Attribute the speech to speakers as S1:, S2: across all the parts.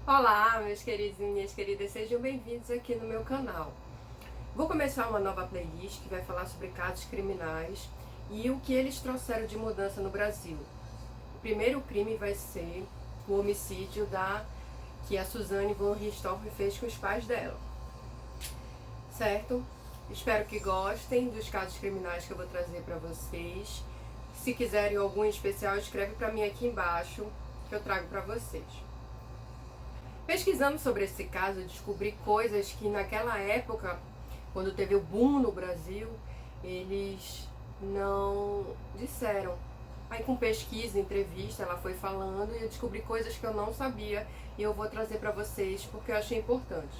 S1: Olá, meus queridos e minhas queridas, sejam bem-vindos aqui no meu canal. Vou começar uma nova playlist que vai falar sobre casos criminais e o que eles trouxeram de mudança no Brasil. O primeiro crime vai ser o homicídio que a Suzane von Richthofen fez com os pais dela. Certo? Espero que gostem dos casos criminais que eu vou trazer para vocês. Se quiserem algum em especial, escreve para mim aqui embaixo que eu trago para vocês. Pesquisando sobre esse caso, eu descobri coisas que naquela época, quando teve o boom no Brasil, eles não disseram. Aí com pesquisa, entrevista, ela foi falando e eu descobri coisas que eu não sabia e eu vou trazer para vocês porque eu achei importante.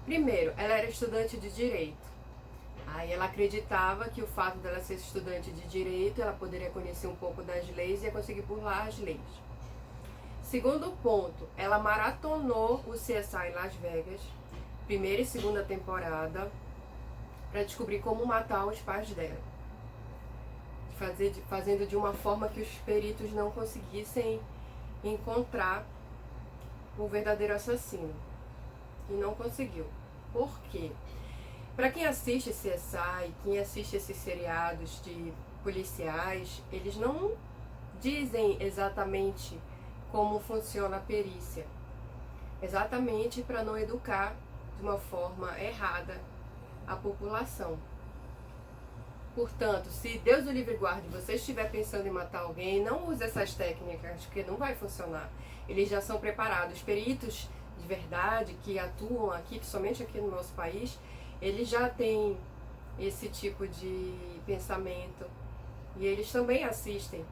S1: Primeiro, ela era estudante de Direito. Aí ela acreditava que o fato dela ser estudante de Direito, ela poderia conhecer um pouco das leis e ia conseguir burlar as leis. Segundo ponto, ela maratonou o CSI Las Vegas, primeira e segunda temporada, para descobrir como matar os pais dela. Fazendo de uma forma que os peritos não conseguissem encontrar o verdadeiro assassino. E não conseguiu. Por quê? Para quem assiste CSI, quem assiste esses seriados de policiais, eles não dizem exatamente como funciona a perícia. Exatamente para não educar de uma forma errada a população. Portanto, se Deus o livre guarde, você estiver pensando em matar alguém, não use essas técnicas, porque não vai funcionar. Eles já são preparados. Os peritos de verdade que atuam aqui, principalmente aqui no nosso país, eles já têm esse tipo de pensamento e eles também assistem.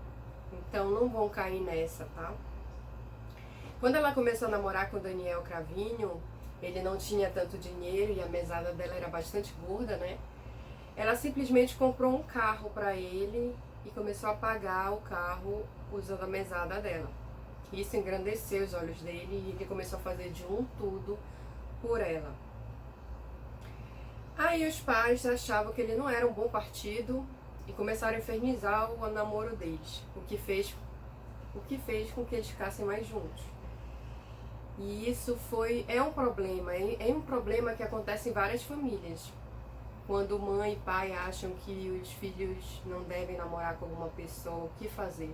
S1: Então não vão cair nessa, tá? Quando ela começou a namorar com o Daniel Cravinho, ele não tinha tanto dinheiro e a mesada dela era bastante gorda, né? Ela simplesmente comprou um carro para ele e começou a pagar o carro usando a mesada dela. Isso engrandeceu os olhos dele e ele começou a fazer de tudo por ela. Aí os pais achavam que ele não era um bom partido e começaram a infernizar o namoro deles, o que fez com que eles ficassem mais juntos. E isso é um problema que acontece em várias famílias. Quando mãe e pai acham que os filhos não devem namorar com alguma pessoa, o que fazer?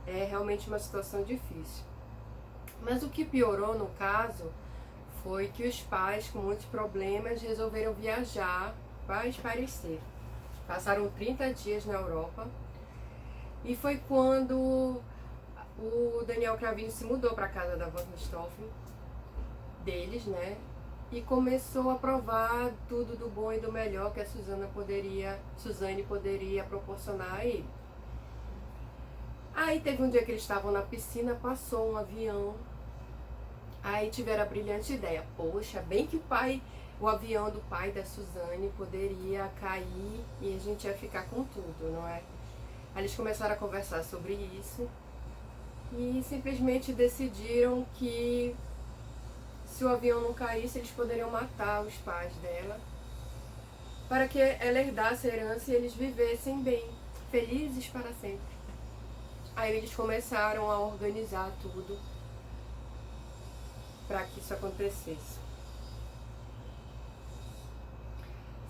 S1: É realmente uma situação difícil. Mas o que piorou no caso foi que os pais, com muitos problemas, resolveram viajar para espairecer. Passaram 30 dias na Europa e foi quando o Daniel Cravinho se mudou para a casa da Van Richthofen, deles, né? E começou a provar tudo do bom e do melhor que a Suzane poderia proporcionar a ele. Aí teve um dia que eles estavam na piscina, passou um avião. Aí tiveram a brilhante ideia, poxa, bem que o avião do pai da Suzane poderia cair e a gente ia ficar com tudo, não é? Aí eles começaram a conversar sobre isso e simplesmente decidiram que se o avião não caísse, eles poderiam matar os pais dela para que ela herdasse a herança e eles vivessem bem, felizes para sempre. Aí eles começaram a organizar tudo para que isso acontecesse.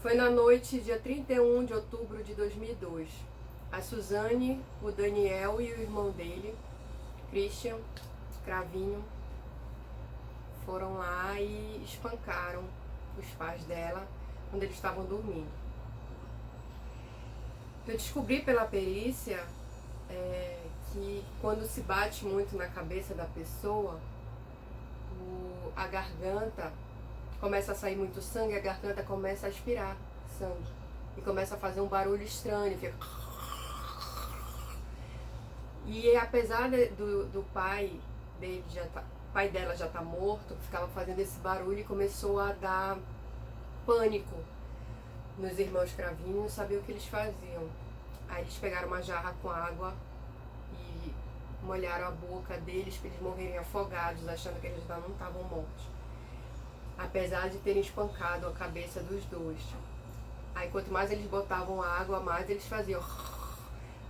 S1: Foi na noite, dia 31 de outubro de 2002. A Suzane, o Daniel e o irmão dele, Christian Cravinho, foram lá e espancaram os pais dela quando eles estavam dormindo. Eu descobri pela perícia que quando se bate muito na cabeça da pessoa, a garganta começa a sair muito sangue, a garganta começa a aspirar sangue e começa a fazer um barulho estranho, fica... E apesar do pai dele o pai dela já tá morto, ficava fazendo esse barulho e começou a dar pânico nos irmãos Cravinho, não sabia o que eles faziam. Aí eles pegaram uma jarra com água e molharam a boca deles para eles morrerem afogados, achando que eles já não estavam mortos. Apesar de terem espancado a cabeça dos dois. Aí quanto mais eles botavam água, mais eles faziam...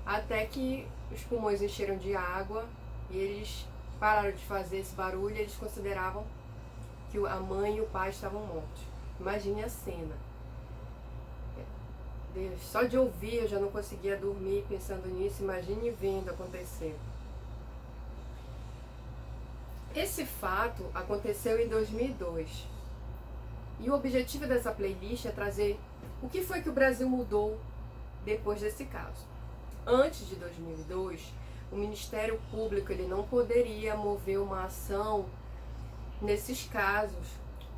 S1: Até que os pulmões encheram de água e eles pararam de fazer esse barulho, eles consideravam que a mãe e o pai estavam mortos. Imagine a cena. Deus, só de ouvir eu já não conseguia dormir pensando nisso, imagine vendo acontecer. Esse fato aconteceu em 2002. E o objetivo dessa playlist é trazer o que foi que o Brasil mudou depois desse caso. Antes de 2002, o Ministério Público ele não poderia mover uma ação nesses casos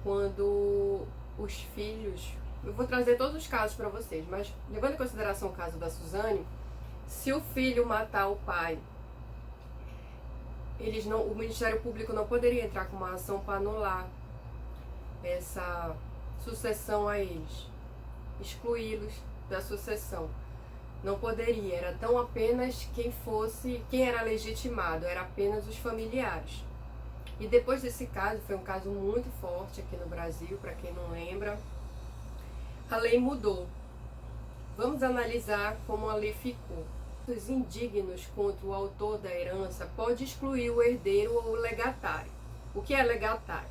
S1: quando os filhos... Eu vou trazer todos os casos para vocês, mas levando em consideração o caso da Suzane, se o filho matar o pai, o Ministério Público não poderia entrar com uma ação para anular essa sucessão a eles, excluí-los da sucessão. Não poderia, era tão apenas quem era legitimado, era apenas os familiares. E depois desse caso, foi um caso muito forte aqui no Brasil, para quem não lembra, a lei mudou. Vamos analisar como a lei ficou. Os indignos contra o autor da herança pode excluir o herdeiro ou o legatário. O que é legatário?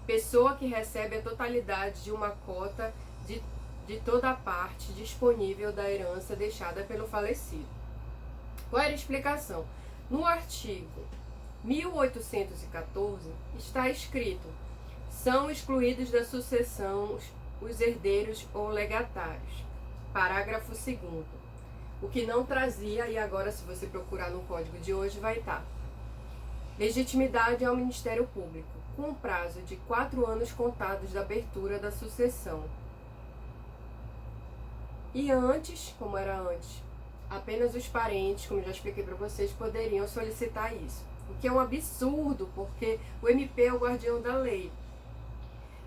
S1: Pessoa que recebe a totalidade de uma cota de toda a parte disponível da herança deixada pelo falecido. Qual era a explicação? No artigo 1814 está escrito: são excluídos da sucessão os herdeiros ou legatários. Parágrafo 2º. O que não trazia, e agora se você procurar no código de hoje vai estar. Legitimidade ao Ministério Público, com prazo de 4 anos contados da abertura da sucessão. E antes, como era antes, apenas os parentes, como já expliquei para vocês, poderiam solicitar isso. O que é um absurdo, porque o MP é o guardião da lei.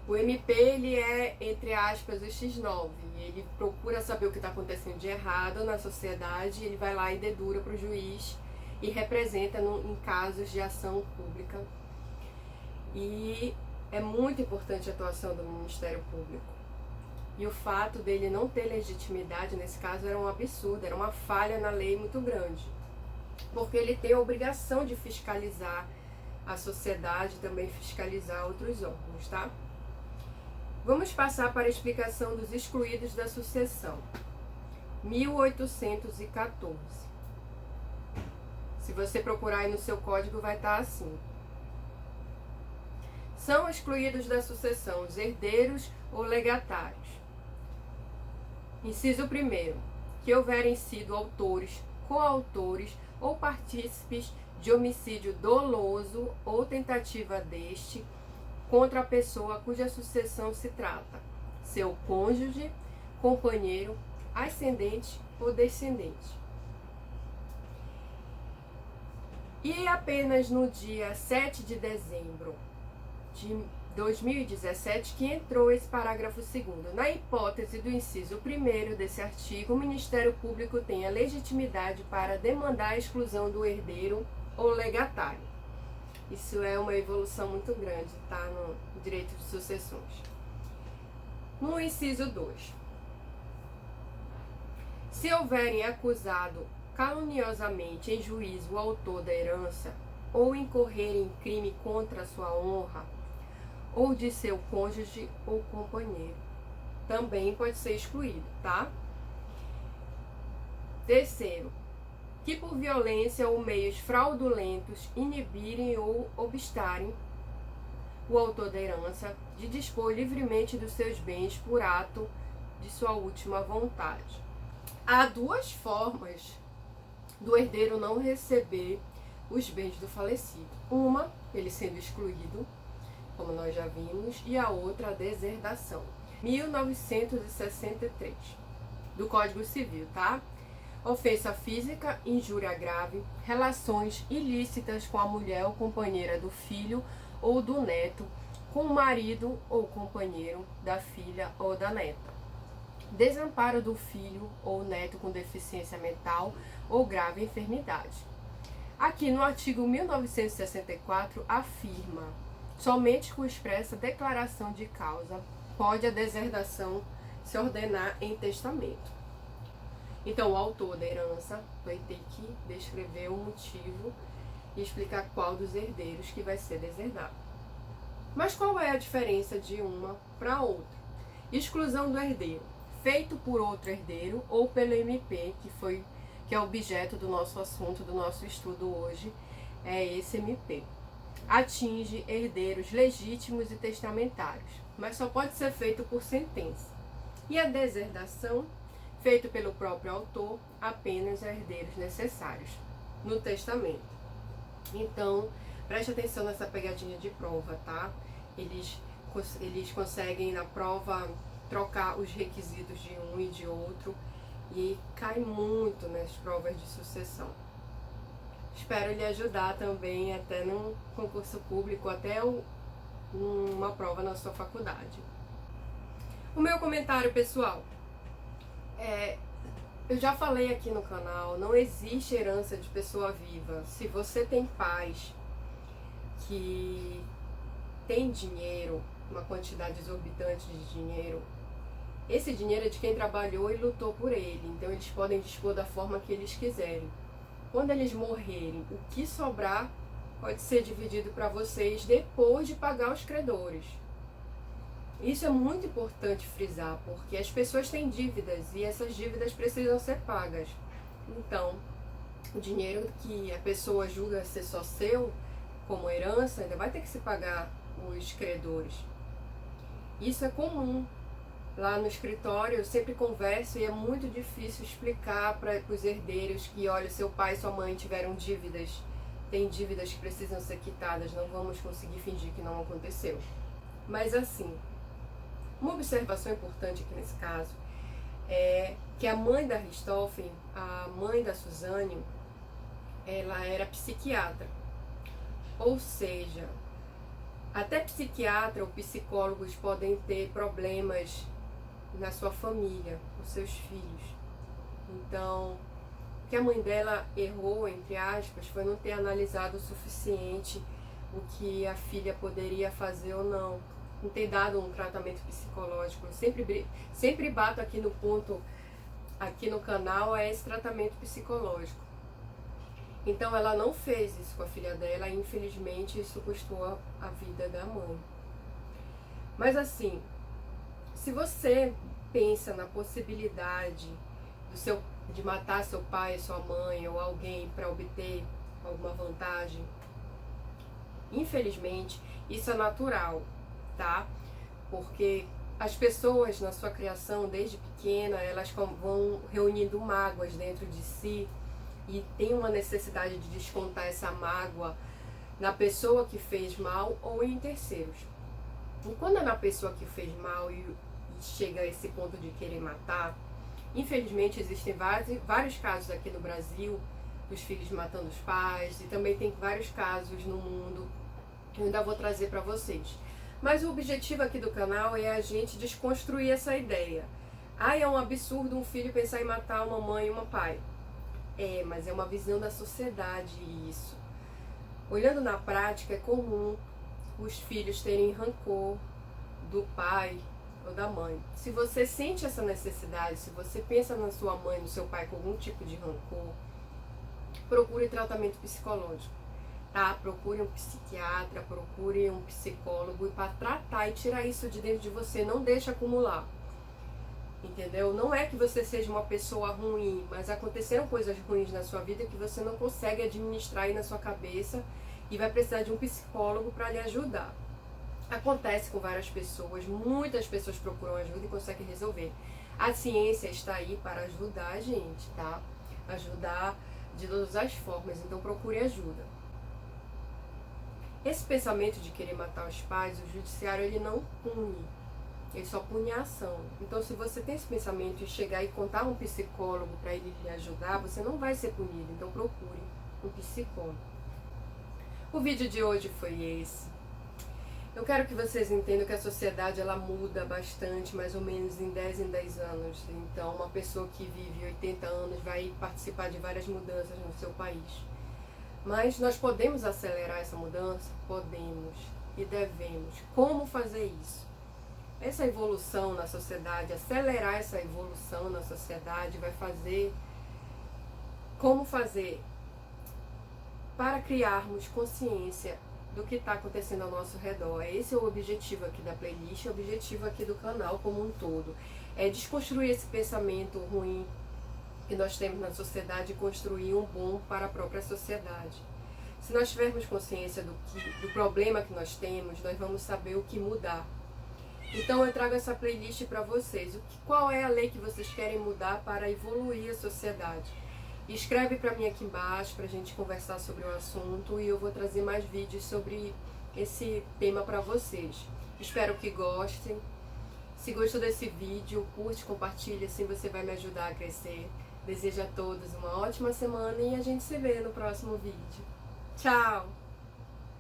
S1: O MP, ele é, entre aspas, o X9. Ele procura saber o que está acontecendo de errado na sociedade, ele vai lá e dedura para o juiz e representa em casos de ação pública. E é muito importante a atuação do Ministério Público. E o fato dele não ter legitimidade, nesse caso, era um absurdo, era uma falha na lei muito grande. Porque ele tem a obrigação de fiscalizar a sociedade e também fiscalizar outros órgãos, tá? Vamos passar para a explicação dos excluídos da sucessão. 1814. Se você procurar aí no seu código, vai estar assim. São excluídos da sucessão os herdeiros ou legatários. Inciso 1º. Que houverem sido autores, coautores ou partícipes de homicídio doloso ou tentativa deste contra a pessoa cuja sucessão se trata, seu cônjuge, companheiro, ascendente ou descendente. E apenas no dia 7 de dezembro de 2017 que entrou esse parágrafo 2º. Na hipótese do inciso 1º desse artigo, o Ministério Público tem a legitimidade para demandar a exclusão do herdeiro ou legatário. Isso é uma evolução muito grande, tá? No direito de sucessões. No inciso 2. Se houverem acusado caluniosamente em juízo o autor da herança, ou incorrer em crime contra a sua honra, ou de seu cônjuge ou companheiro, também pode ser excluído, tá? Terceiro, que por violência ou meios fraudulentos inibirem ou obstarem o autor da herança de dispor livremente dos seus bens por ato de sua última vontade. Há 2 formas do herdeiro não receber os bens do falecido. Uma, ele sendo excluído, como nós já vimos, e a outra, a deserdação. 1963, do Código Civil, tá? Ofensa física, injúria grave, relações ilícitas com a mulher ou companheira do filho ou do neto, com o marido ou companheiro da filha ou da neta. Desamparo do filho ou neto com deficiência mental ou grave enfermidade. Aqui no artigo 1964 afirma: somente com expressa declaração de causa pode a deserdação se ordenar em testamento. Então, o autor da herança vai ter que descrever o motivo e explicar qual dos herdeiros que vai ser deserdado. Mas qual é a diferença de uma para outra? Exclusão do herdeiro, feito por outro herdeiro ou pelo MP, que é objeto do nosso assunto, do nosso estudo hoje, é esse MP. Atinge herdeiros legítimos e testamentários, mas só pode ser feito por sentença. E a deserdação, feito pelo próprio autor, apenas a herdeiros necessários no testamento. Então, preste atenção nessa pegadinha de prova, tá? Eles conseguem na prova trocar os requisitos de um e de outro e cai muito nas provas de sucessão. Espero lhe ajudar também até num concurso público, até uma prova na sua faculdade. O meu comentário pessoal eu já falei aqui no canal, não existe herança de pessoa viva. Se você tem pais que tem dinheiro, uma quantidade exorbitante de dinheiro, esse dinheiro é de quem trabalhou e lutou por ele, então eles podem dispor da forma que eles quiserem. Quando eles morrerem, o que sobrar pode ser dividido para vocês depois de pagar os credores. Isso é muito importante frisar, porque as pessoas têm dívidas e essas dívidas precisam ser pagas. Então, o dinheiro que a pessoa julga ser só seu, como herança, ainda vai ter que se pagar os credores. Isso é comum. Lá no escritório eu sempre converso e é muito difícil explicar para os herdeiros que, olha, seu pai e sua mãe tiveram dívidas, tem dívidas que precisam ser quitadas, não vamos conseguir fingir que não aconteceu. Mas assim, uma observação importante aqui nesse caso é que a mãe da Richthofen, a mãe da Suzane, ela era psiquiatra. Ou seja, até psiquiatra ou psicólogos podem ter problemas na sua família, com seus filhos. Então, o que a mãe dela errou, entre aspas, foi não ter analisado o suficiente o que a filha poderia fazer ou não ter dado um tratamento psicológico. Eu sempre bato aqui no ponto, aqui no canal, é esse tratamento psicológico. Então ela não fez isso com a filha dela e infelizmente isso custou a vida da mãe. Mas assim, se você pensa na possibilidade de matar seu pai, sua mãe ou alguém para obter alguma vantagem, infelizmente isso é natural, tá? Porque as pessoas na sua criação, desde pequena, elas vão reunindo mágoas dentro de si e tem uma necessidade de descontar essa mágoa na pessoa que fez mal ou em terceiros. E quando é na pessoa que fez mal e chega a esse ponto de querer matar, infelizmente existem vários casos aqui no Brasil dos filhos matando os pais, e também tem vários casos no mundo que eu ainda vou trazer para vocês. Mas o objetivo aqui do canal é a gente desconstruir essa ideia. É um absurdo um filho pensar em matar uma mãe e um pai. Mas é uma visão da sociedade isso. Olhando na prática, é comum os filhos terem rancor do pai ou da mãe. Se você sente essa necessidade, se você pensa na sua mãe, no seu pai com algum tipo de rancor, procure tratamento psicológico. Tá? Procure um psiquiatra, procure um psicólogo para tratar e tirar isso de dentro de você, não deixe acumular. Entendeu? Não é que você seja uma pessoa ruim, mas aconteceram coisas ruins na sua vida que você não consegue administrar aí na sua cabeça e vai precisar de um psicólogo para lhe ajudar. Acontece com várias pessoas, muitas pessoas procuram ajuda e conseguem resolver. A ciência está aí para ajudar a gente, tá? Ajudar de todas as formas, então procure ajuda. Esse pensamento de querer matar os pais, o judiciário ele não pune, ele só pune a ação. Então se você tem esse pensamento e chegar e contar a um psicólogo para ele lhe ajudar, você não vai ser punido, então procure um psicólogo. O vídeo de hoje foi esse. Eu quero que vocês entendam que a sociedade ela muda bastante, mais ou menos em 10 anos. Então uma pessoa que vive 80 anos vai participar de várias mudanças no seu país. Mas nós podemos acelerar essa mudança? Podemos e devemos. Como fazer isso? Essa evolução na sociedade, acelerar essa evolução na sociedade vai fazer... Como fazer? para criarmos consciência do que está acontecendo ao nosso redor. Esse é o objetivo aqui da playlist, o objetivo aqui do canal como um todo. É desconstruir esse pensamento ruim que nós temos na sociedade e construir um bom para a própria sociedade. Se nós tivermos consciência do problema que nós temos, nós vamos saber o que mudar. Então eu trago essa playlist para vocês. Qual é a lei que vocês querem mudar para evoluir a sociedade? Escreve para mim aqui embaixo para a gente conversar sobre o assunto e eu vou trazer mais vídeos sobre esse tema para vocês. Espero que gostem. Se gostou desse vídeo, curte, compartilha, assim você vai me ajudar a crescer. Desejo a todos uma ótima semana e a gente se vê no próximo vídeo. Tchau!